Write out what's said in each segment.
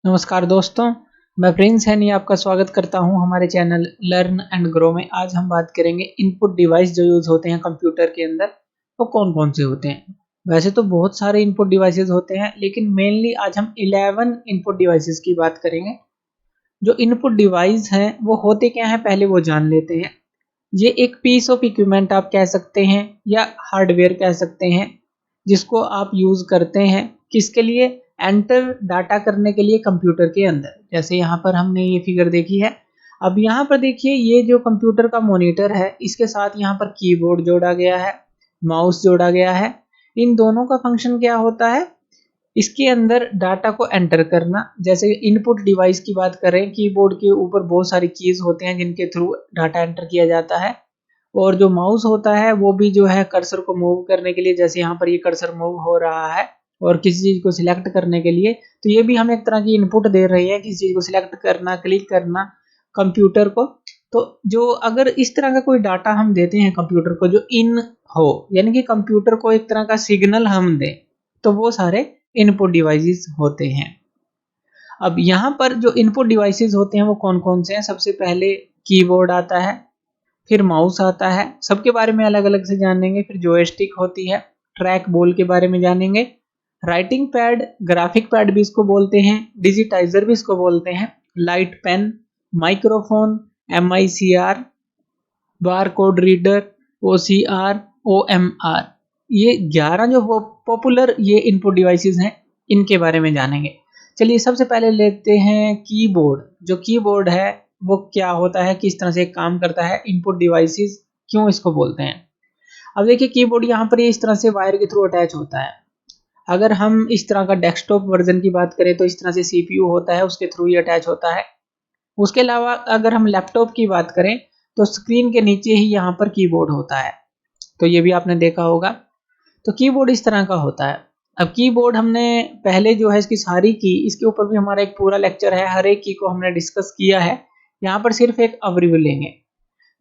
नमस्कार दोस्तों, मैं प्रिंस सैनी आपका स्वागत करता हूं हमारे चैनल लर्न एंड ग्रो में। आज हम बात करेंगे इनपुट डिवाइस जो यूज़ होते हैं कंप्यूटर के अंदर, वो कौन कौन से होते हैं। वैसे तो बहुत सारे इनपुट डिवाइसेस होते हैं, लेकिन मेनली आज हम 11 इनपुट डिवाइसेस की बात करेंगे। जो इनपुट डिवाइस हैं वो होते क्या हैं, पहले वो जान लेते हैं। ये एक पीस ऑफ इक्विपमेंट आप कह सकते हैं या हार्डवेयर कह सकते हैं, जिसको आप यूज़ करते हैं किसके लिए, एंटर डाटा करने के लिए कंप्यूटर के अंदर। जैसे यहाँ पर हमने ये फिगर देखी है। अब यहाँ पर देखिए, ये जो कंप्यूटर का मॉनिटर है, इसके साथ यहाँ पर कीबोर्ड जोड़ा गया है, माउस जोड़ा गया है। इन दोनों का फंक्शन क्या होता है, इसके अंदर डाटा को एंटर करना। जैसे इनपुट डिवाइस की बात करें, कीबोर्ड के ऊपर बहुत सारी कीज होते हैं जिनके थ्रू डाटा एंटर किया जाता है। और जो माउस होता है वो भी जो है कर्सर को मूव करने के लिए, जैसे यहाँ पर ये कर्सर मूव हो रहा है और किसी चीज को सिलेक्ट करने के लिए, तो ये भी हम एक तरह की इनपुट दे रहे हैं, किसी चीज को सिलेक्ट करना, क्लिक करना कंप्यूटर को। तो जो अगर इस तरह का कोई डाटा हम देते हैं कंप्यूटर को जो इन हो, यानी कि कंप्यूटर को एक तरह का सिग्नल हम दें, तो वो सारे इनपुट डिवाइसेस होते हैं। अब यहाँ पर जो इनपुट डिवाइसेस होते हैं वो कौन कौन से हैं। सबसे पहले कीबोर्ड आता है, फिर माउस आता है, सबके बारे में अलग अलग से जानेंगे। फिर जॉयस्टिक होती है, ट्रैक बॉल के बारे में जानेंगे, राइटिंग पैड, ग्राफिक पैड भी इसको बोलते हैं, डिजिटाइजर भी इसको बोलते हैं, light pen, microphone, MICR, bar code reader, OCR, OMR। ये 11 जो पॉपुलर ये इनपुट डिवाइसेस हैं, इनके बारे में जानेंगे। चलिए सबसे पहले लेते हैं कीबोर्ड। जो कीबोर्ड है वो क्या होता है, किस तरह से काम करता है, इनपुट डिवाइसेस क्यों इसको बोलते हैं। अब देखिए, कीबोर्ड यहाँ पर ये इस तरह से वायर के थ्रू अटैच होता है। अगर हम इस तरह का डेस्कटॉप वर्जन की बात करें तो इस तरह से CPU होता है, उसके थ्रू ये अटैच होता है। उसके अलावा अगर हम लैपटॉप की बात करें तो स्क्रीन के नीचे ही यहाँ पर कीबोर्ड होता है, तो ये भी आपने देखा होगा। तो कीबोर्ड इस तरह का होता है। अब कीबोर्ड हमने पहले जो है इसकी सारी की, इसके ऊपर भी हमारा एक पूरा लेक्चर है, हर एक की को हमने डिस्कस किया है। यहाँ पर सिर्फ एक ओवरव्यू लेंगे।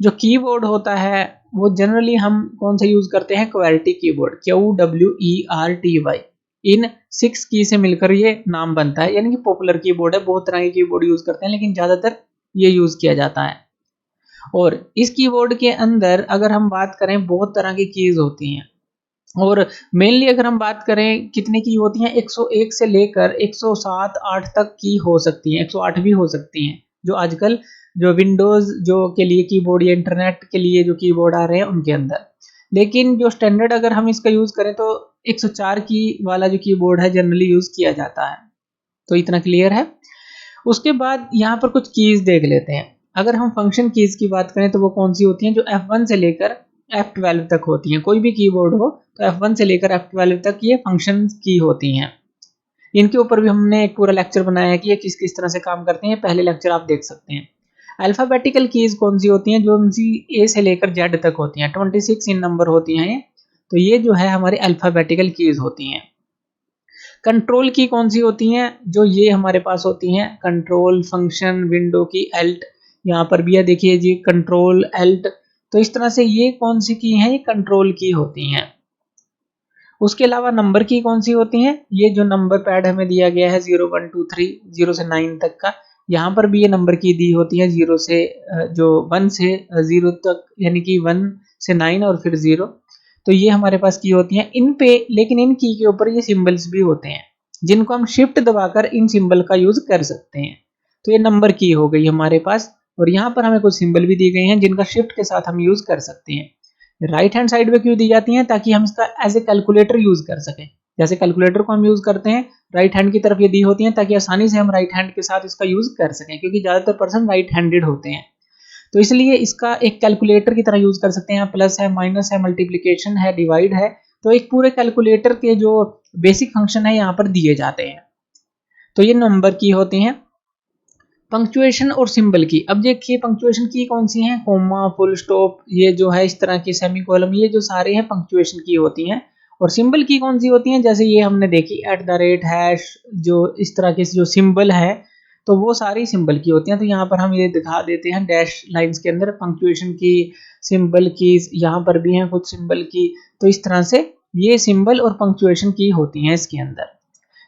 जो कीबोर्ड होता है वो जनरली हम कौन सा यूज करते हैं, क्वेर्टी कीबोर्ड, QWERTY। इन 6 की से मिलकर ये नाम बनता है, यानी कि पॉपुलर कीबोर्ड है। बहुत तरह के कीबोर्ड यूज करते हैं, लेकिन ज्यादातर ये यूज किया जाता है। और इस कीबोर्ड के अंदर अगर हम बात करें, बहुत तरह की कीज होती हैं। और मेनली अगर हम बात करें कितने की होती हैं, 101 से लेकर 107 8 तक की हो सकती हैं, 108 भी हो सकती हैं। जो आजकल जो विंडोज जो के लिए कीबोर्ड या इंटरनेट के लिए जो कीबोर्ड आ रहे हैं उनके अंदर। लेकिन जो स्टैंडर्ड अगर हम इसका यूज करें तो 104 की वाला जो कीबोर्ड है जनरली यूज किया जाता है। तो इतना क्लियर है। उसके बाद यहाँ पर कुछ कीज देख लेते हैं। अगर हम फंक्शन कीज की बात करें तो वो कौन सी होती हैं, जो F1 से लेकर F12 तक होती हैं। कोई भी कीबोर्ड हो तो F1 से लेकर F12 तक ये फंक्शन की होती हैं। इनके ऊपर भी हमने एक पूरा लेक्चर बनाया है कि ये किस किस तरह से काम करते हैं, पहले लेक्चर आप देख सकते हैं। अल्फाबेटिकल कीज कौन सी होती हैं, जो उनसी A से लेकर Z तक होती हैं, 26 इन नंबर होती हैं ये। तो ये जो है हमारी अल्फाबेटिकल कीज होती हैं। कंट्रोल की कौन सी होती हैं, जो ये हमारे पास होती हैं, कंट्रोल फंक्शन, विंडो की एल्ट, यहाँ पर भी है देखिए जी, कंट्रोल एल्ट। तो इस तरह से ये कौन सी की हैं, ये कंट्रोल की होती हैं। उसके अलावा नंबर की कौन सी होती हैं, ये जो नंबर पैड हमें दिया गया है 0 1 2 3 0 से 9 तक का, यहाँ पर भी ये नंबर की दी होती है 0 से जो 1 से 0 तक, यानी कि 1 से 9 और फिर 0। तो ये हमारे पास की होती हैं इन पे। लेकिन इन की के ऊपर ये सिंबल्स भी होते हैं, जिनको हम शिफ्ट दबाकर इन सिंबल का यूज कर सकते हैं। तो ये नंबर की हो गई हमारे पास। और यहाँ पर हमें कुछ सिंबल भी दी गई हैं जिनका शिफ्ट के साथ हम यूज कर सकते हैं। राइट हैंड साइड में क्यों दी जाती हैं, ताकि हम इसका एज ए कैलकुलेटर यूज कर सकें। जैसे कैलकुलेटर को हम यूज करते हैं, राइट हैंड की तरफ ये दी होती हैं ताकि आसानी से हम राइट हैंड के साथ इसका यूज कर सकें, क्योंकि ज्यादातर पर्सन राइट हैंडेड होते हैं। तो इसलिए इसका एक कैलकुलेटर की तरह यूज कर सकते हैं। प्लस है, माइनस है, मल्टीप्लिकेशन है, डिवाइड है। तो एक पूरे कैलकुलेटर के जो बेसिक फंक्शन है यहाँ पर दिए जाते हैं। तो ये नंबर की होती हैं। पंक्चुएशन और सिंबल की, अब देखिए पंक्चुएशन की कौन सी हैं, कोमा, फुल स्टॉप, ये जो है इस तरह की सेमीकोलन, ये जो सारे हैं पंक्चुएशन की होती हैं। और सिंबल की कौन सी होती हैं, जैसे ये हमने देखी @ हैश, जो इस तरह के जो सिंबल है, तो वो सारी सिंबल की होती हैं। तो यहाँ पर हम ये दिखा देते हैं डैश लाइंस के अंदर पंक्चुएशन की, सिंबल की, यहाँ पर भी हैं कुछ सिंबल की। तो इस तरह से ये सिंबल और पंक्चुएशन की होती हैं इसके अंदर।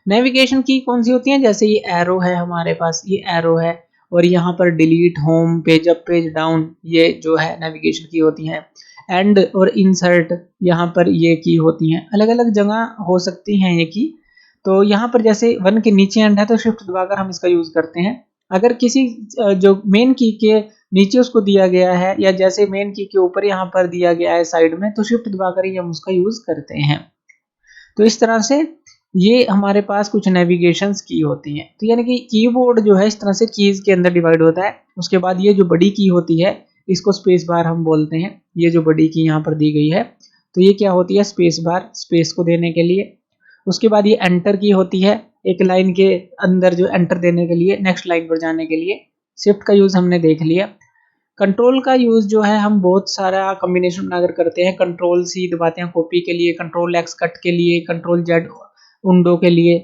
नेविगेशन की कौन सी होती है, जैसे ये एरो है हमारे पास, ये एरो है, और यहाँ पर delete, home, page up, page down, ये जो है नेविगेशन की होती हैं। एंड और इंसर्ट, यहाँ पर ये की होती हैं, अलग अलग जगह हो सकती हैं ये की। तो यहाँ पर जैसे 1 के नीचे एंड है तो शिफ्ट दबाकर हम इसका यूज करते हैं। अगर किसी जो मेन की के नीचे उसको दिया गया है, या जैसे मेन की के ऊपर यहाँ पर दिया गया है साइड में, तो शिफ्ट दबाकर ही हम उसका यूज करते हैं। तो इस तरह से ये हमारे पास कुछ नेविगेशंस की होती हैं। तो यानी कि कीबोर्ड जो है इस तरह से कीज के अंदर डिवाइड होता है। उसके बाद ये जो बड़ी की होती है इसको स्पेस बार हम बोलते हैं। ये जो बड़ी की यहाँ पर दी गई है तो ये क्या होती है, स्पेस बार, स्पेस को देने के लिए। उसके बाद ये एंटर की होती है, एक लाइन के अंदर जो एंटर देने के लिए, नेक्स्ट लाइन पर जाने के लिए। शिफ्ट का यूज हमने देख लिया। कंट्रोल का यूज जो है हम बहुत सारा कॉम्बिनेशन बनाकर करते हैं। कंट्रोल सी दबाते हैं कॉपी के लिए, कंट्रोल एक्स कट के लिए, कंट्रोल जेड उंडो के लिए,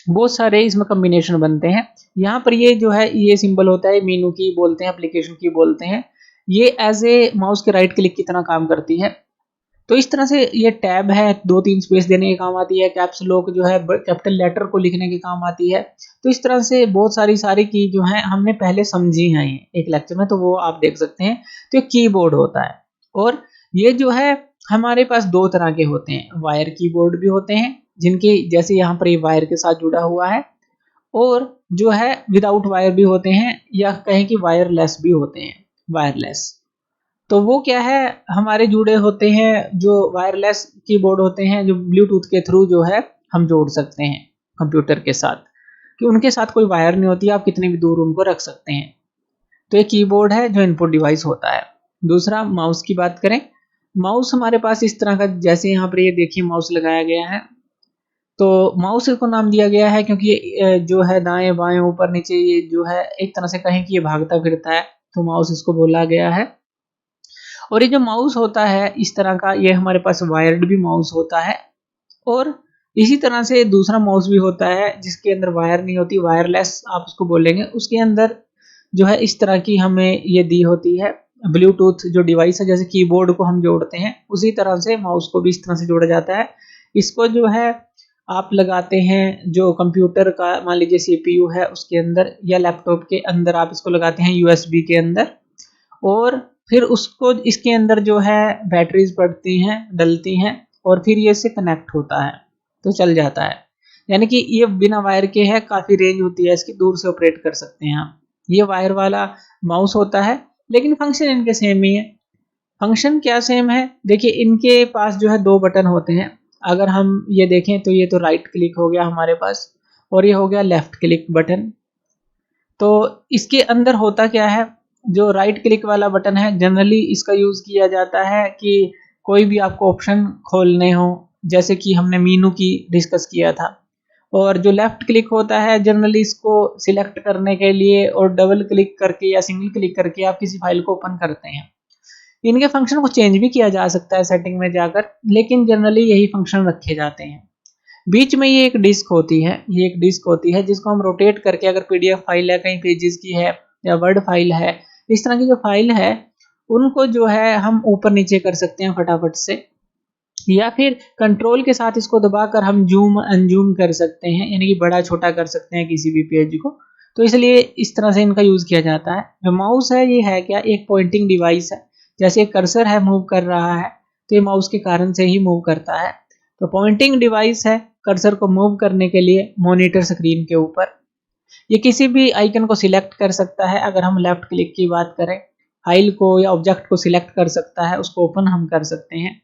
बहुत सारे इसमें कॉम्बिनेशन बनते हैं। यहाँ पर ये जो है ये सिंबल होता है, मीनू की बोलते हैं, एप्लीकेशन की बोलते हैं। ये एज ए माउस के राइट क्लिक की तरह काम करती है। तो इस तरह से ये टैब है, 2-3 स्पेस देने के काम आती है। कैप्स लॉक जो है कैपिटल लेटर को लिखने के काम आती है। तो इस तरह से बहुत सारी की जो है हमने पहले समझी हैं एक लेक्चर में, तो वो आप देख सकते हैं। तो ये कीबोर्ड होता है, और ये जो है हमारे पास 2 तरह के होते हैं। वायर कीबोर्ड भी होते हैं, जिनके जैसे यहाँ पर ये वायर के साथ जुड़ा हुआ है, और जो है विदाउट वायर भी होते हैं, या कहें कि वायरलेस भी होते हैं, वायरलेस। तो वो क्या है, हमारे जुड़े होते हैं, जो वायरलेस कीबोर्ड होते हैं जो ब्लूटूथ के थ्रू जो है हम जोड़ सकते हैं कंप्यूटर के साथ, कि उनके साथ कोई वायर नहीं होती, आप कितने भी दूर उनको रख सकते हैं। तो ये कीबोर्ड है जो इनपुट डिवाइस होता है। दूसरा माउस की बात करें, माउस हमारे पास इस तरह का, जैसे यहाँ पर ये देखिए माउस लगाया गया है। तो माउस को नाम दिया गया है क्योंकि ये जो है दाएं बाएं ऊपर नीचे, ये जो है एक तरह से कहें कि ये भागता फिरता है, तो माउस इसको बोला गया है। और ये जो माउस होता है इस तरह का, ये हमारे पास वायर्ड भी माउस होता है, और इसी तरह से दूसरा माउस भी होता है जिसके अंदर वायर नहीं होती, वायरलेस आप उसको बोलेंगे। उसके अंदर जो है इस तरह की हमें ये दी होती है ब्लूटूथ जो डिवाइस है, जैसे कीबोर्ड को हम जोड़ते हैं उसी तरह से माउस को भी इस तरह से जोड़ा जाता है। इसको जो है आप लगाते हैं जो कंप्यूटर का, मान लीजिए सीपीयू है उसके अंदर, या लैपटॉप के अंदर आप इसको लगाते हैं यूएसबी के अंदर, और फिर उसको इसके अंदर जो है बैटरीज पड़ती हैं, डलती हैं, और फिर ये इससे कनेक्ट होता है तो चल जाता है। यानी कि ये बिना वायर के है, काफ़ी रेंज होती है इसकी, दूर से ऑपरेट कर सकते हैं आप। ये वायर वाला माउस होता है, लेकिन फंक्शन इनके सेम ही है। फंक्शन क्या सेम है, देखिए इनके पास जो है 2 बटन होते हैं। अगर हम ये देखें तो ये तो राइट क्लिक हो गया हमारे पास, और ये हो गया लेफ्ट क्लिक बटन। तो इसके अंदर होता क्या है, जो राइट क्लिक वाला बटन है जनरली इसका यूज किया जाता है कि कोई भी आपको ऑप्शन खोलने हो, जैसे कि हमने मीनू की डिस्कस किया था। और जो लेफ्ट क्लिक होता है जनरली इसको सिलेक्ट करने के लिए, और डबल क्लिक करके या सिंगल क्लिक करके आप किसी फाइल को ओपन करते हैं। इनके फंक्शन को चेंज भी किया जा सकता है सेटिंग में जाकर, लेकिन जनरली यही फंक्शन रखे जाते हैं। बीच में ये एक डिस्क होती है, ये एक डिस्क होती है जिसको हम रोटेट करके, अगर पीडीएफ फाइल है, कहीं पेजेस की है, या वर्ड फाइल है, इस तरह की जो फाइल है उनको जो है हम ऊपर नीचे कर सकते हैं फटाफट से, या फिर कंट्रोल के साथ इसको दबाकर हम जूम अनजूम कर सकते हैं, यानी कि बड़ा छोटा कर सकते हैं किसी भी पेज को। तो इसलिए इस तरह से इनका यूज किया जाता है। जो माउस है ये है क्या, एक पॉइंटिंग डिवाइस है। जैसे कर्सर है मूव कर रहा है तो ये माउस के कारण से ही मूव करता है। तो पॉइंटिंग डिवाइस है कर्सर को मूव करने के लिए मॉनिटर स्क्रीन के ऊपर। ये किसी भी आइकन को सिलेक्ट कर सकता है, अगर हम लेफ्ट क्लिक की बात करें, फाइल को या ऑब्जेक्ट को सिलेक्ट कर सकता है, उसको ओपन हम कर सकते हैं।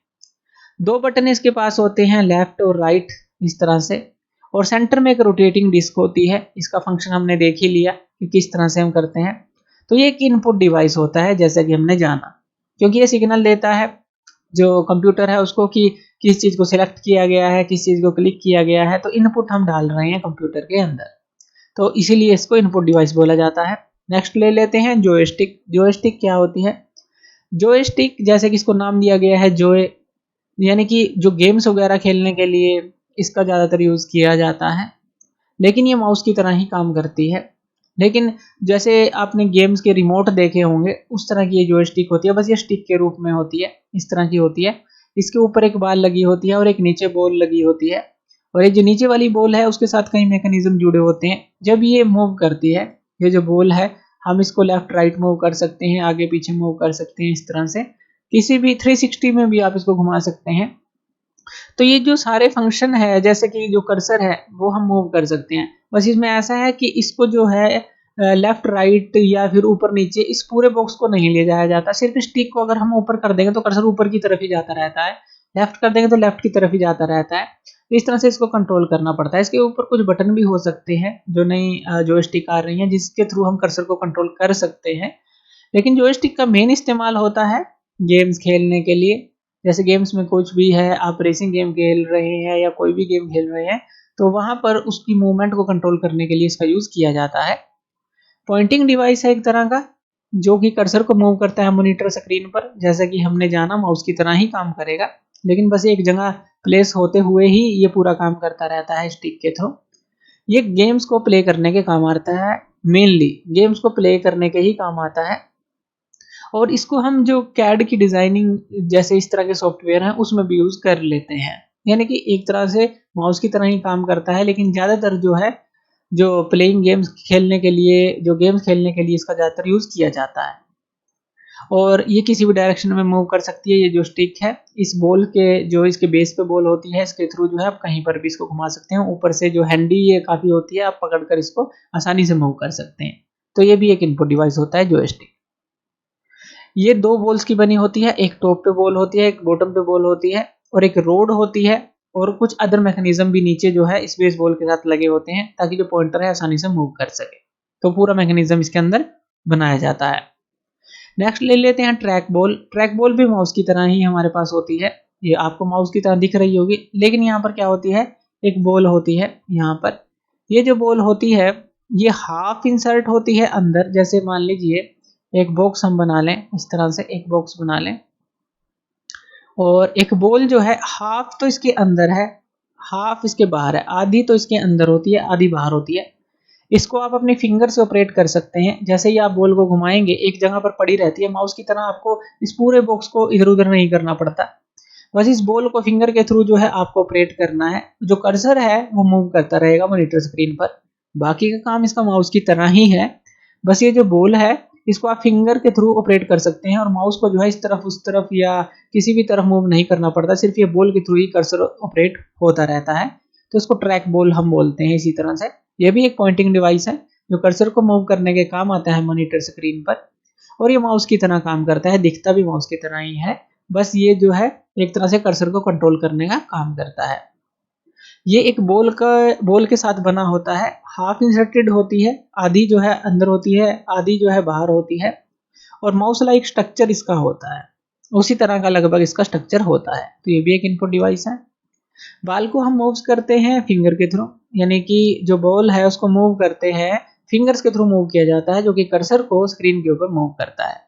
2 बटन इसके पास होते हैं, लेफ्ट और राइट, इस तरह से। और सेंटर में एक रोटेटिंग डिस्क होती है, इसका फंक्शन हमने देख ही लिया कि किस तरह से हम करते हैं। तो ये एक इनपुट डिवाइस होता है जैसा कि हमने जाना, क्योंकि ये सिग्नल देता है जो कंप्यूटर है उसको कि किस चीज़ को सिलेक्ट किया गया है, किस चीज़ को क्लिक किया गया है। तो इनपुट हम डाल रहे हैं कंप्यूटर के अंदर, तो इसीलिए इसको इनपुट डिवाइस बोला जाता है। नेक्स्ट ले लेते हैं जॉयस्टिक। जॉयस्टिक क्या होती है, जॉयस्टिक जैसे कि इसको नाम दिया गया है जॉय, यानी कि जो गेम्स वगैरह खेलने के लिए इसका ज़्यादातर यूज़ किया जाता है, लेकिन ये माउस की तरह ही काम करती है। लेकिन जैसे आपने गेम्स के रिमोट देखे होंगे उस तरह की ये जॉयस्टिक होती है, बस ये स्टिक के रूप में होती है, इस तरह की होती है। इसके ऊपर एक बाल लगी होती है और एक नीचे बॉल लगी होती है, और ये जो नीचे वाली बॉल है उसके साथ कई मैकेनिज्म जुड़े होते हैं। जब ये मूव करती है, ये जो बॉल है, हम इसको लेफ्ट राइट मूव कर सकते हैं, आगे पीछे मूव कर सकते हैं, इस तरह से किसी भी 360 में भी आप इसको घुमा सकते हैं। तो ये जो सारे फंक्शन है, जैसे कि जो कर्सर है वो हम मूव कर सकते हैं। बस इसमें ऐसा है कि इसको जो है लेफ्ट राइट या फिर ऊपर नीचे इस पूरे बॉक्स को नहीं ले जाया जाता। सिर्फ स्टिक को अगर हम ऊपर कर देंगे तो कर्सर ऊपर की तरफ ही जाता रहता है, लेफ्ट कर देंगे तो लेफ्ट की तरफ ही जाता रहता है। तो इस तरह से इसको कंट्रोल करना पड़ता है। इसके ऊपर कुछ बटन भी हो सकते हैं जो नई जॉयस्टिक आ रही हैं, जिसके थ्रू हम कर्सर को कंट्रोल कर सकते हैं। लेकिन जॉयस्टिक का मेन इस्तेमाल होता है गेम्स खेलने के लिए। जैसे गेम्स में कुछ भी है, आप रेसिंग गेम खेल रहे हैं या कोई भी गेम खेल रहे हैं, तो वहां पर उसकी मूवमेंट को कंट्रोल करने के लिए इसका यूज किया जाता है। पॉइंटिंग डिवाइस है एक तरह का, जो कि कर्सर को मूव करता है मॉनिटर स्क्रीन पर। जैसा कि हमने जाना, माउस की तरह ही काम करेगा, लेकिन बस एक जगह प्लेस होते हुए ही ये पूरा काम करता रहता है स्टिक के थ्रू। ये गेम्स को प्ले करने के काम आता है, मेनली गेम्स को प्ले करने के ही काम आता है। और इसको हम जो कैड की डिजाइनिंग जैसे इस तरह के सॉफ्टवेयर हैं उसमें भी यूज कर लेते हैं। यानी कि एक तरह से माउस की तरह ही काम करता है, लेकिन ज्यादातर जो है जो प्लेइंग गेम्स खेलने के लिए, जो गेम्स खेलने के लिए इसका ज्यादातर यूज किया जाता है। और ये किसी भी डायरेक्शन में मूव कर सकती है। ये जो स्टिक है, इस बॉल के जो इसके बेस पे बॉल होती है, इसके थ्रू जो है आप कहीं पर भी इसको घुमा सकते हैं। ऊपर से जो हैंडी ये काफी होती है, आप पकड़कर इसको आसानी से मूव कर सकते हैं। तो ये भी एक इनपुट डिवाइस होता है जॉयस्टिक। ये दो बॉल्स की बनी होती है, एक टॉप पे बॉल होती है, एक बॉटम पे बॉल होती है, और एक रोड होती है, और कुछ अदर मैकेनिज्म भी नीचे जो है इस बेस बॉल के साथ लगे होते हैं, ताकि जो पॉइंटर है आसानी से मूव कर सके। तो पूरा मैकेनिज्म इसके अंदर बनाया जाता है। नेक्स्ट ले लेते हैं ट्रैक बॉल। ट्रैक बॉल भी माउस की तरह ही हमारे पास होती है। ये आपको माउस की तरह दिख रही होगी, लेकिन यहाँ पर क्या होती है, एक बॉल होती है यहाँ पर। ये जो बॉल होती है ये हाफ इंसर्ट होती है अंदर। जैसे मान लीजिए एक बॉक्स हम बना लें, इस तरह से एक बॉक्स बना लें, और एक बॉल जो है हाफ तो इसके अंदर है, हाफ इसके बाहर है। आधी तो इसके अंदर होती है, आधी बाहर होती है। इसको आप अपने फिंगर से ऑपरेट कर सकते हैं। जैसे ही आप बॉल को घुमाएंगे एक जगह पर पड़ी रहती है, माउस की तरह आपको इस पूरे बॉक्स को इधर उधर नहीं करना पड़ता। बस इस बॉल को फिंगर के थ्रू जो है आपको ऑपरेट करना है। जो कर्सर है वो मूव करता रहेगा मॉनिटर स्क्रीन पर। बाकी का काम इसका माउस की तरह ही है। बस ये जो बॉल है इसको आप फिंगर के थ्रू ऑपरेट कर सकते हैं, और माउस को जो है इस तरफ उस तरफ या किसी भी तरफ मूव नहीं करना पड़ता। सिर्फ ये बॉल के थ्रू ही कर्सर ऑपरेट होता रहता है। तो इसको ट्रैक बॉल हम बोलते हैं। इसी तरह से ये भी एक पॉइंटिंग डिवाइस है जो कर्सर को मूव करने के काम आता है मॉनिटर स्क्रीन पर, और ये माउस की तरह काम करता है, दिखता भी माउस की तरह ही है। बस ये जो है एक तरह से कर्सर को कंट्रोल करने का काम करता है। ये एक बॉल के साथ बना होता है, हाफ इंसर्टेड होती है, आधी जो है अंदर होती है, आधी जो है बाहर होती है, और माउस लाइक स्ट्रक्चर इसका होता है। उसी तरह का लगभग इसका स्ट्रक्चर होता है। तो ये भी एक इनपुट डिवाइस है। बॉल को हम मूव करते हैं फिंगर के थ्रू, यानी कि जो बॉल है उसको मूव करते हैं फिंगर्स के थ्रू मूव किया जाता है, जो कि कर्सर को स्क्रीन के ऊपर मूव करता है।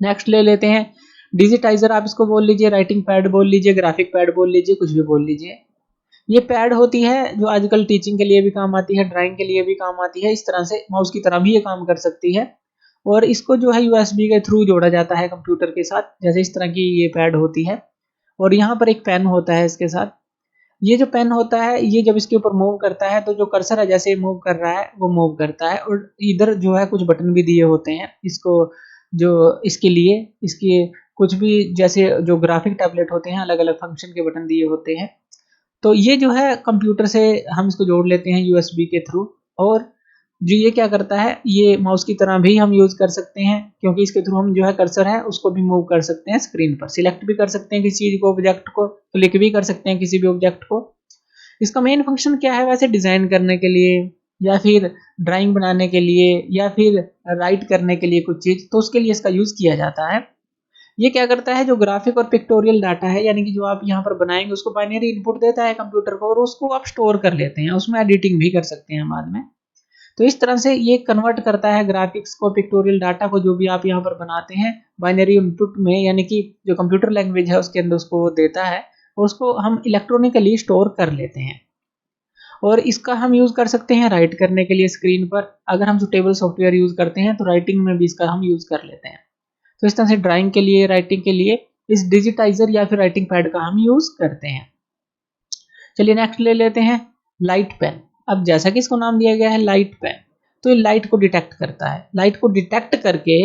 नेक्स्ट ले लेते हैं डिजिटाइजर। आप इसको बोल लीजिए, राइटिंग पैड बोल लीजिए, ग्राफिक पैड बोल लीजिए, कुछ भी बोल लीजिए। ये पैड होती है जो आजकल टीचिंग के लिए भी काम आती है, ड्राइंग के लिए भी काम आती है। इस तरह से माउस की तरह भी ये काम कर सकती है, और इसको जो है यूएसबी के थ्रू जोड़ा जाता है कंप्यूटर के साथ। जैसे इस तरह की ये पैड होती है, और यहाँ पर एक पेन होता है इसके साथ। ये जो पेन होता है ये जब इसके ऊपर मूव करता है तो जो कर्सर है जैसे मूव कर रहा है वो मूव करता है, और इधर जो है कुछ बटन भी दिए होते हैं इसको, जो इसके लिए इसके कुछ भी, जैसे जो ग्राफिक टैबलेट होते हैं अलग अलग फंक्शन के बटन दिए होते हैं। तो ये जो है कंप्यूटर से हम इसको जोड़ लेते हैं यूएसबी के थ्रू, और जो ये क्या करता है ये माउस की तरह भी हम यूज कर सकते हैं, क्योंकि इसके थ्रू हम जो है कर्सर है उसको भी मूव कर सकते हैं स्क्रीन पर, सिलेक्ट भी कर सकते हैं किसी चीज को, ऑब्जेक्ट को, क्लिक भी कर सकते हैं किसी भी ऑब्जेक्ट को। इसका मेन फंक्शन क्या है वैसे, डिजाइन करने के लिए या फिर ड्राइंग बनाने के लिए या फिर राइट करने के लिए कुछ चीज, तो उसके लिए इसका यूज किया जाता है। ये क्या करता है, जो ग्राफिक और पिक्टोरियल डाटा है, यानी कि जो आप यहाँ पर बनाएंगे उसको बाइनरी इनपुट देता है कंप्यूटर को, और उसको आप स्टोर कर लेते हैं, उसमें एडिटिंग भी कर सकते हैं बाद में। तो इस तरह से ये कन्वर्ट करता है ग्राफिक्स को, पिक्टोरियल डाटा को, जो भी आप यहाँ पर बनाते हैं बाइनरी इनपुट में, यानी कि जो कंप्यूटर लैंग्वेज है उसके अंदर उसको देता है, और उसको हम इलेक्ट्रॉनिकली स्टोर कर लेते हैं। और इसका हम यूज कर सकते हैं राइट करने के लिए स्क्रीन पर। अगर हम सुटेबल सॉफ्टवेयर यूज करते हैं तो राइटिंग में भी इसका हम यूज कर लेते हैं। तो इस तरह से ड्राइंग के लिए, राइटिंग के लिए इस डिजिटाइजर या फिर राइटिंग पैड का हम यूज करते हैं। चलिए नेक्स्ट ले लेते हैं लाइट पेन। अब जैसा कि इसको नाम दिया गया है लाइट पेन, तो ये लाइट को डिटेक्ट करता है। लाइट को डिटेक्ट करके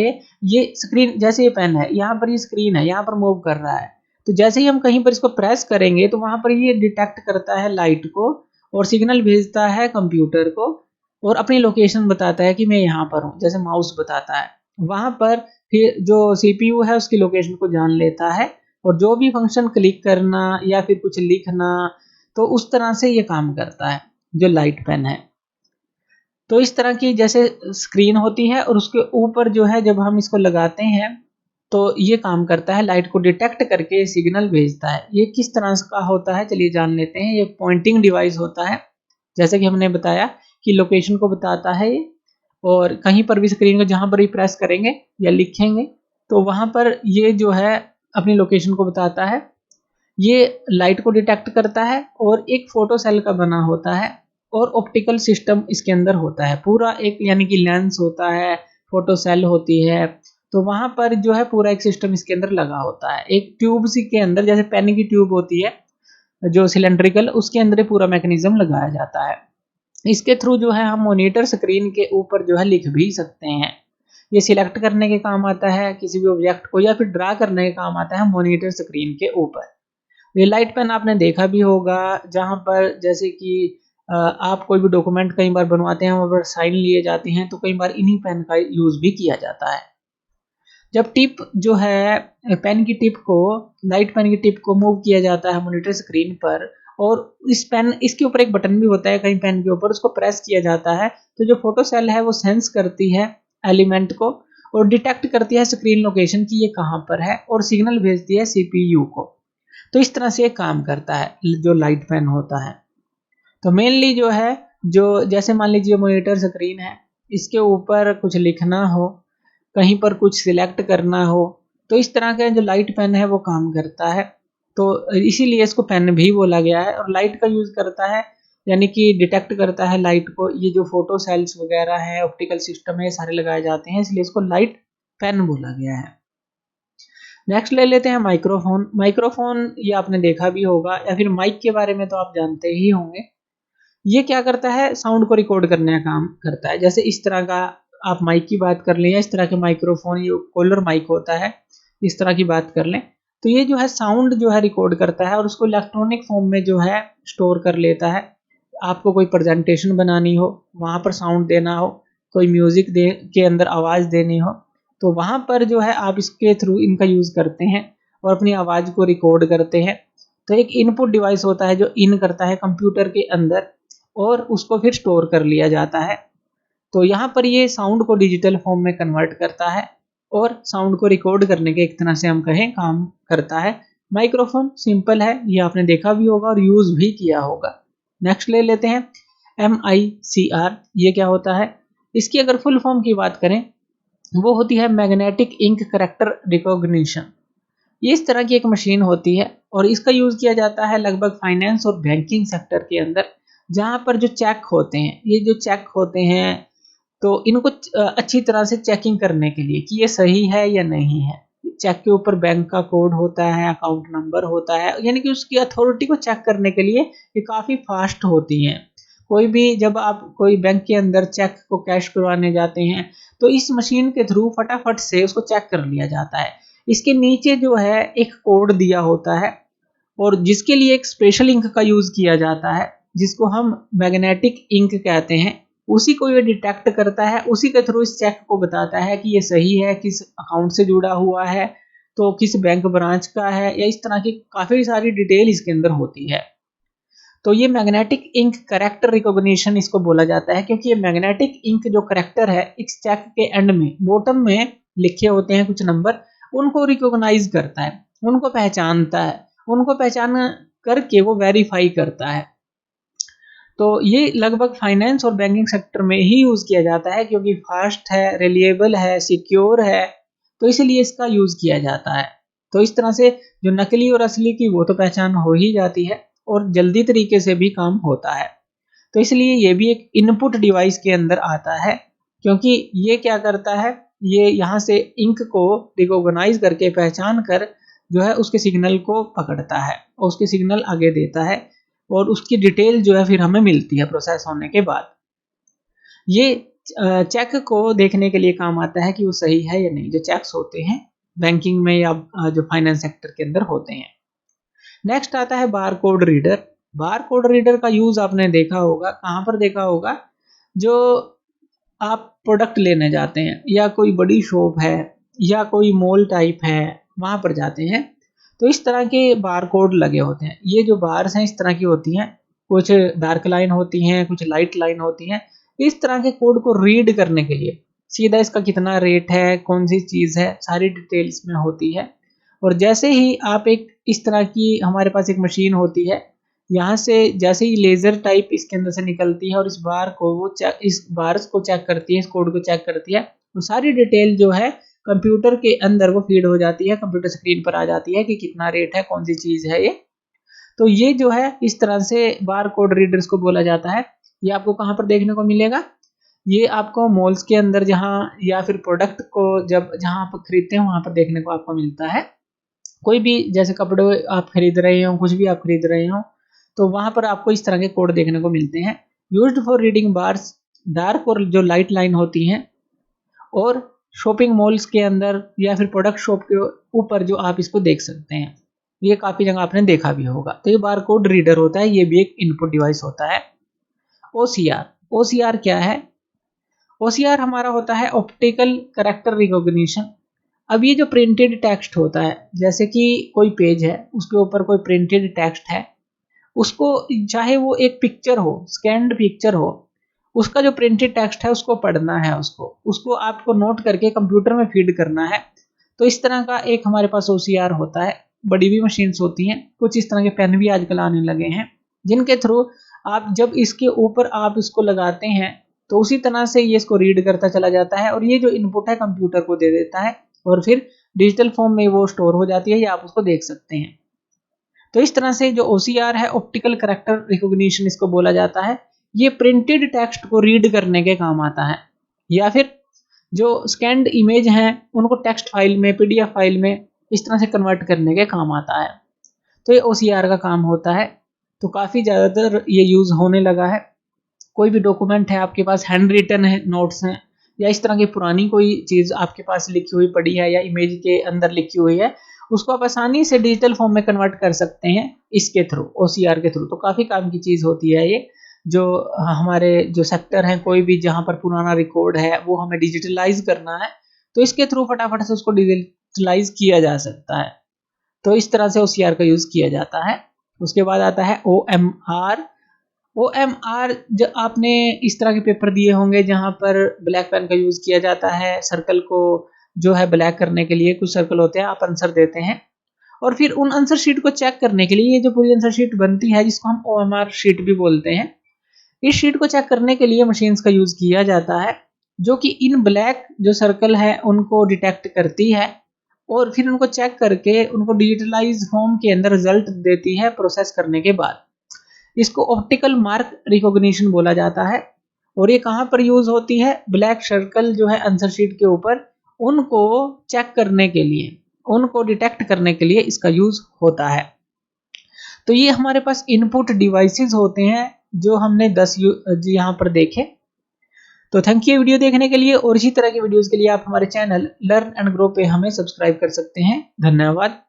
ये स्क्रीन, जैसे ये पेन है यहाँ पर, ये स्क्रीन है यहाँ पर मूव कर रहा है, तो जैसे ही हम कहीं पर इसको प्रेस करेंगे तो वहां पर ये डिटेक्ट करता है लाइट को और सिग्नल भेजता है कंप्यूटर को और अपनी लोकेशन बताता है कि मैं यहाँ पर हूँ, जैसे माउस बताता है वहां पर। फिर जो सीपीयू है उसकी लोकेशन को जान लेता है और जो भी फंक्शन क्लिक करना या फिर कुछ लिखना, तो उस तरह से ये काम करता है जो लाइट पेन है। तो इस तरह की जैसे स्क्रीन होती है और उसके ऊपर जो है जब हम इसको लगाते हैं तो ये काम करता है, लाइट को डिटेक्ट करके सिग्नल भेजता है। ये किस तरह का होता है चलिए जान लेते हैं। ये पॉइंटिंग डिवाइस होता है, जैसे कि हमने बताया कि लोकेशन को बताता है ये, और कहीं पर भी स्क्रीन को जहां पर भी प्रेस करेंगे या लिखेंगे तो वहां पर ये जो है अपनी लोकेशन को बताता है। ये लाइट को डिटेक्ट करता है और एक फोटो सेल का बना होता है और ऑप्टिकल सिस्टम इसके अंदर होता है पूरा एक, यानी कि लेंस होता है, फोटो सेल होती है, तो वहां पर जो है पूरा एक सिस्टम इसके अंदर लगा होता है। एक ट्यूब सी के अंदर, जैसे पेन की ट्यूब होती है जो सिलेंड्रिकल, उसके अंदर पूरा मैकेनिज्म लगाया जाता है। इसके थ्रू जो है हम मॉनिटर स्क्रीन के ऊपर जो है लिख भी सकते हैं। ये सिलेक्ट करने के काम आता है किसी भी ऑब्जेक्ट को, या फिर ड्रा करने के काम आता है मॉनिटर स्क्रीन के ऊपर। ये लाइट पेन आपने देखा भी होगा, जहां पर जैसे कि आप कोई भी डॉक्यूमेंट कई बार बनवाते हैं, वहां पर साइन लिए जाते हैं, तो कई बार इन्हीं पेन का यूज भी किया जाता है। जब टिप जो है पेन की टिप को, लाइट पेन की टिप को मूव किया जाता है मॉनिटर स्क्रीन पर, और इस पेन, इसके ऊपर एक बटन भी होता है कहीं पेन के ऊपर, उसको प्रेस किया जाता है तो जो फोटो सेल है वो सेंस करती है एलिमेंट को और डिटेक्ट करती है स्क्रीन लोकेशन की ये कहाँ पर है और सिग्नल भेजती है सीपीयू को। तो इस तरह से ये काम करता है जो लाइट पेन होता है। तो मेनली जो है, जो जैसे मान लीजिए मॉनिटर स्क्रीन है, इसके ऊपर कुछ लिखना हो, कहीं पर कुछ सिलेक्ट करना हो, तो इस तरह का जो लाइट पेन है वो काम करता है। तो इसीलिए इसको पेन भी बोला गया है। और लाइट का यूज करता है, यानी कि डिटेक्ट करता है लाइट को। ये जो फोटो सेल्स वगैरह है, ऑप्टिकल सिस्टम है, सारे लगाए जाते हैं, इसलिए इसको लाइट पेन बोला गया है। नेक्स्ट ले लेते हैं माइक्रोफोन। माइक्रोफोन ये आपने देखा भी होगा, या फिर माइक के बारे में तो आप जानते ही होंगे। ये क्या करता है, साउंड को रिकॉर्ड करने का काम करता है। जैसे इस तरह का आप माइक की बात कर लें, या इस तरह के माइक्रोफोन, ये कॉलर माइक होता है, इस तरह की बात कर लें, तो ये जो है साउंड जो है रिकॉर्ड करता है और उसको इलेक्ट्रॉनिक फॉर्म में जो है स्टोर कर लेता है। आपको कोई प्रेजेंटेशन बनानी हो, वहां पर साउंड देना हो, कोई म्यूजिक के अंदर आवाज देनी हो, तो वहां पर जो है आप इसके थ्रू इनका यूज करते हैं और अपनी आवाज को रिकॉर्ड करते हैं। तो एक इनपुट डिवाइस होता है जो इन करता है कंप्यूटर के अंदर और उसको फिर स्टोर कर लिया जाता है। तो यहाँ पर ये साउंड को डिजिटल फॉर्म में कन्वर्ट करता है और साउंड को रिकॉर्ड करने के एक तरह से हम कहें काम करता है। माइक्रोफोन सिंपल है, ये आपने देखा भी होगा और यूज भी किया होगा। नेक्स्ट ले लेते हैं MICR। ये क्या होता है, इसकी अगर फुल फॉर्म की बात करें, वो होती है मैग्नेटिक इंक करेक्टर रिकॉग्निशन। ये इस तरह की एक मशीन होती है और इसका यूज किया जाता है लगभग फाइनेंस और बैंकिंग सेक्टर के अंदर, जहां पर जो चेक होते हैं, ये जो चेक होते हैं, तो इनको अच्छी तरह से चेकिंग करने के लिए कि ये सही है या नहीं है। चेक के ऊपर बैंक का कोड होता है, अकाउंट नंबर होता है, यानी कि उसकी अथॉरिटी को चेक करने के लिए ये काफ़ी फास्ट होती हैं। कोई भी, जब आप कोई बैंक के अंदर चेक को कैश करवाने जाते हैं तो इस मशीन के थ्रू फटाफट से उसको चेक कर लिया जाता है। इसके नीचे जो है एक कोड दिया होता है और जिसके लिए एक स्पेशल इंक का यूज किया जाता है, जिसको हम मैग्नेटिक इंक कहते हैं। उसी को ये डिटेक्ट करता है, उसी के थ्रू इस चेक को बताता है कि ये सही है, किस अकाउंट से जुड़ा हुआ है, तो किस बैंक ब्रांच का है, या इस तरह की काफी सारी डिटेल इसके अंदर होती है। तो ये मैग्नेटिक इंक करेक्टर रिकॉग्निशन इसको बोला जाता है, क्योंकि ये मैग्नेटिक इंक जो करेक्टर है इस चेक के एंड में, बॉटम में लिखे होते हैं कुछ नंबर, उनको रिकॉग्नाइज करता है, उनको पहचानता है, उनको पहचान करके वो वेरीफाई करता है। तो ये लगभग फाइनेंस और बैंकिंग सेक्टर में ही यूज किया जाता है, क्योंकि फास्ट है, रिलायबल है, सिक्योर है, तो इसलिए इसका यूज किया जाता है। तो इस तरह से जो नकली और असली की वो तो पहचान हो ही जाती है और जल्दी तरीके से भी काम होता है। तो इसलिए ये भी एक इनपुट डिवाइस के अंदर आता है, क्योंकि ये क्या करता है, ये यहाँ से इंक को रिकॉग्नाइज करके पहचान कर जो है उसके सिग्नल को पकड़ता है और उसके सिग्नल आगे देता है। और उसकी डिटेल जो है फिर हमें मिलती है प्रोसेस होने के बाद। ये चेक को देखने के लिए काम आता है कि वो सही है या नहीं, जो चेक्स होते हैं बैंकिंग में या जो फाइनेंस सेक्टर के अंदर होते हैं। नेक्स्ट आता है बार कोड रीडर। बार कोड रीडर का यूज आपने देखा होगा, कहाँ पर देखा होगा, जो आप प्रोडक्ट लेने जाते हैं या कोई बड़ी शॉप है या कोई मॉल टाइप है वहां पर जाते हैं तो इस तरह के बार कोड लगे होते हैं। ये जो बार्स हैं इस तरह की होती हैं, कुछ डार्क लाइन होती हैं, कुछ लाइट लाइन होती हैं। इस तरह के कोड को रीड करने के लिए सीधा इसका कितना रेट है, कौन सी चीज है, सारी डिटेल्स में होती है। और जैसे ही आप एक इस तरह की हमारे पास एक मशीन होती है, यहाँ से जैसे ही लेजर टाइप इसके अंदर से निकलती है और इस बार को वो इस बार्स को चेक करती है, इस कोड को चेक करती है, तो सारी डिटेल जो है कंप्यूटर के अंदर वो फीड हो जाती है, कंप्यूटर स्क्रीन पर आ जाती है कि कितना रेट है, कौन सी चीज है ये। तो ये जो है इस तरह से बार कोड रीडर्स को बोला जाता है। ये आपको कहाँ पर देखने को मिलेगा, ये आपको मॉल्स के अंदर जहाँ या फिर प्रोडक्ट को जब जहाँ आप खरीदते हैं वहां पर देखने को आपको मिलता है। कोई भी जैसे कपड़े आप खरीद रहे हो, कुछ भी आप खरीद रहे हो, तो वहां पर आपको इस तरह के कोड देखने को मिलते हैं। Used for reading bars, dark और जो लाइट लाइन होती हैं, और शॉपिंग मॉल्स के अंदर या फिर प्रोडक्ट शॉप के ऊपर जो आप इसको देख सकते हैं। ये काफी जगह आपने देखा भी होगा। तो ये बार कोड रीडर होता है, ये भी एक इनपुट डिवाइस होता है। OCR, OCR क्या है? OCR हमारा होता है ऑप्टिकल कैरेक्टर रिकॉग्निशन। अब ये जो प्रिंटेड टेक्स्ट होता है, जैसे कि कोई पेज है उसके ऊपर कोई प्रिंटेड टेक्स्ट है, उसको चाहे वो एक पिक्चर हो, स्कैन्ड पिक्चर हो, उसका जो प्रिंटेड टेक्स्ट है उसको पढ़ना है, उसको आपको नोट करके कंप्यूटर में फीड करना है। तो इस तरह का एक हमारे पास OCR होता है। बड़ी भी मशीन्स होती हैं, कुछ इस तरह के पेन भी आजकल आने लगे हैं, जिनके थ्रू आप जब इसके ऊपर आप इसको लगाते हैं तो उसी तरह से ये इसको रीड करता चला जाता है और ये जो इनपुट है कंप्यूटर को दे देता है और फिर डिजिटल फॉर्म में वो स्टोर हो जाती है या आप उसको देख सकते हैं। तो इस तरह से जो OCR है, ऑप्टिकल कैरेक्टर रिकॉग्निशन इसको बोला जाता है, ये प्रिंटेड टेक्स्ट को रीड करने के काम आता है, या फिर जो स्कैन्ड इमेज हैं उनको टेक्स्ट फाइल में, PDF फाइल में इस तरह से कन्वर्ट करने के काम आता है। तो ये OCR का काम होता है। तो काफ़ी ज़्यादातर ये यूज़ होने लगा है। कोई भी डॉक्यूमेंट है आपके पास, हैंड रिटन है, नोट्स हैं, या इस तरह की पुरानी कोई चीज़ आपके पास लिखी हुई पड़ी है या इमेज के अंदर लिखी हुई है, उसको आप आसानी से डिजिटल फॉर्म में कन्वर्ट कर सकते हैं इसके थ्रू, OCR के थ्रू। तो काफ़ी काम की चीज़ होती है ये। जो हमारे जो सेक्टर हैं, कोई भी जहाँ पर पुराना रिकॉर्ड है वो हमें डिजिटलाइज करना है, तो इसके थ्रू फटाफट से उसको डिजिटलाइज किया जा सकता है। तो इस तरह से OCR का यूज़ किया जाता है। उसके बाद आता है OMR। OMR जब आपने इस तरह के पेपर दिए होंगे जहाँ पर ब्लैक पेन का यूज़ किया जाता है, सर्कल को जो है ब्लैक करने के लिए कुछ सर्कल होते हैं, आप आंसर देते हैं और फिर उन आंसर शीट को चेक करने के लिए ये जो पूरी आंसर शीट बनती है जिसको हम OMR शीट भी बोलते हैं, इस शीट को चेक करने के लिए मशीन्स का यूज़ किया जाता है, जो कि इन ब्लैक जो सर्कल है उनको डिटेक्ट करती है और फिर उनको चेक करके उनको डिजिटलाइज फॉर्म के अंदर रिजल्ट देती है प्रोसेस करने के बाद। इसको ऑप्टिकल मार्क रिकॉग्निशन बोला जाता है। और ये कहाँ पर यूज होती है? ब्लैक सर्कल जो है आंसर शीट के ऊपर, उनको चेक करने के लिए, उनको डिटेक्ट करने के लिए इसका यूज होता है। तो ये हमारे पास इनपुट डिवाइसेस होते हैं जो हमने 10 यहाँ पर देखे। तो थैंक यू वीडियो देखने के लिए, और इसी तरह की वीडियोस के लिए आप हमारे चैनल लर्न एंड ग्रो पे हमें सब्सक्राइब कर सकते हैं। धन्यवाद।